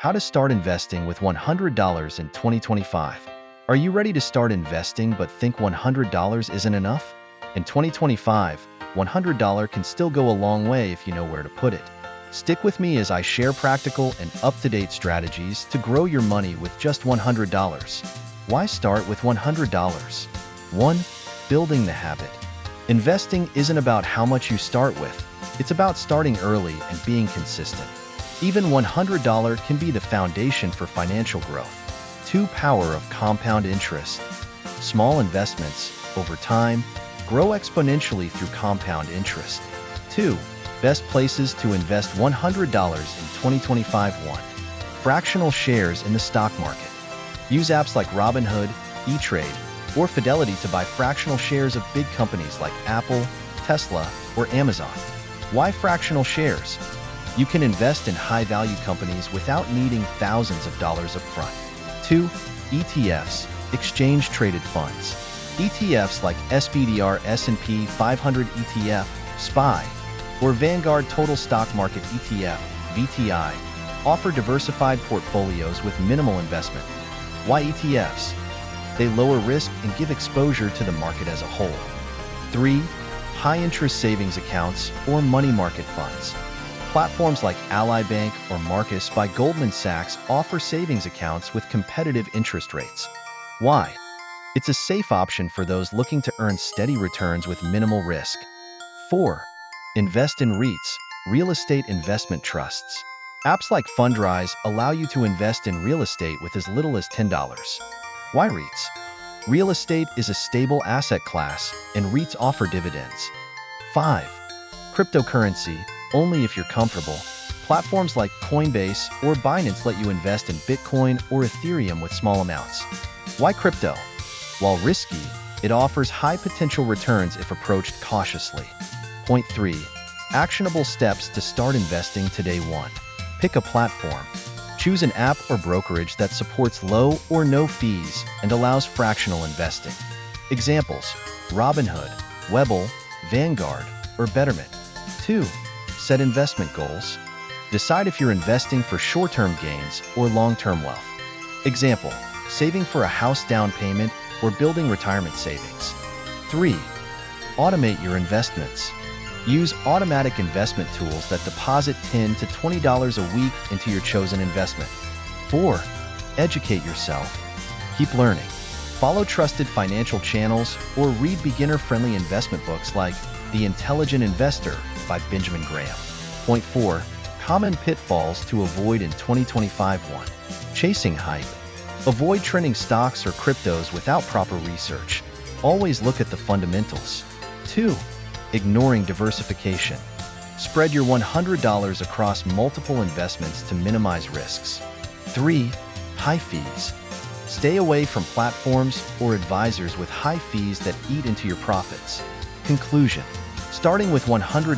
How to start investing with $100 in 2025. Are you ready to start investing but think $100 isn't enough? In 2025, $100 can still go a long way if you know where to put it. Stick with me as I share practical and up-to-date strategies to grow your money with just $100. Why start with $100? 1. Building the habit. Investing isn't about how much you start with. It's about starting early and being consistent. Even $100 can be the foundation for financial growth. 2. Power of compound interest. Small investments, over time, grow exponentially through compound interest. 2. Best places to invest $100 in 2025. 1. Fractional shares in the stock market. Use apps like Robinhood, E-Trade, or Fidelity to buy fractional shares of big companies like Apple, Tesla, or Amazon. Why fractional shares? You can invest in high-value companies without needing thousands of dollars up front. 2. ETFs, exchange-traded funds. ETFs like SPDR S&P 500 ETF, SPY, or Vanguard Total Stock Market ETF, VTI, offer diversified portfolios with minimal investment. Why ETFs? They lower risk and give exposure to the market as a whole. 3. High-interest savings accounts or money market funds. Platforms like Ally Bank or Marcus by Goldman Sachs offer savings accounts with competitive interest rates. Why? It's a safe option for those looking to earn steady returns with minimal risk. 4. Invest in REITs, real estate investment trusts. Apps like Fundrise allow you to invest in real estate with as little as $10. Why REITs? Real estate is a stable asset class, and REITs offer dividends. 5. Cryptocurrency, only if you're comfortable. Platforms like Coinbase or Binance let you invest in Bitcoin or Ethereum with small amounts. Why crypto? While risky, it offers high potential returns if approached cautiously. Point 3. Actionable steps to start investing today. 1. Pick a platform. Choose an app or brokerage that supports low or no fees and allows fractional investing. Examples: Robinhood, Webull, Vanguard, or Betterment. 2. Set investment goals. Decide if you're investing for short-term gains or long-term wealth. Example: saving for a house down payment or building retirement savings. 3. Automate your investments. Use automatic investment tools that deposit $10 to $20 a week into your chosen investment. 4. Educate yourself. Keep learning. Follow trusted financial channels or read beginner-friendly investment books like The Intelligent Investor by Benjamin Graham. Point 4. Common pitfalls to avoid in 2025. 1. Chasing hype. Avoid trending stocks or cryptos without proper research. Always look at the fundamentals. 2. Ignoring diversification. Spread your $100 across multiple investments to minimize risks. 3. High fees. Stay away from platforms or advisors with high fees that eat into your profits. Conclusion: starting with $100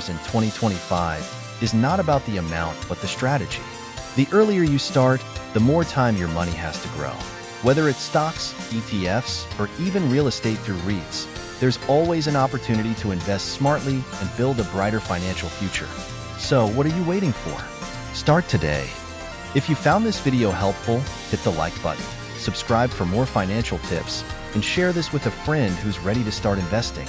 in 2025 is not about the amount but the strategy. The earlier you start, the more time your money has to grow. Whether it's stocks, ETFs, or even real estate through REITs, there's always an opportunity to invest smartly and build a brighter financial future. So, what are you waiting for? Start today. If you found this video helpful, hit the like button, subscribe for more financial tips, and share this with a friend who's ready to start investing.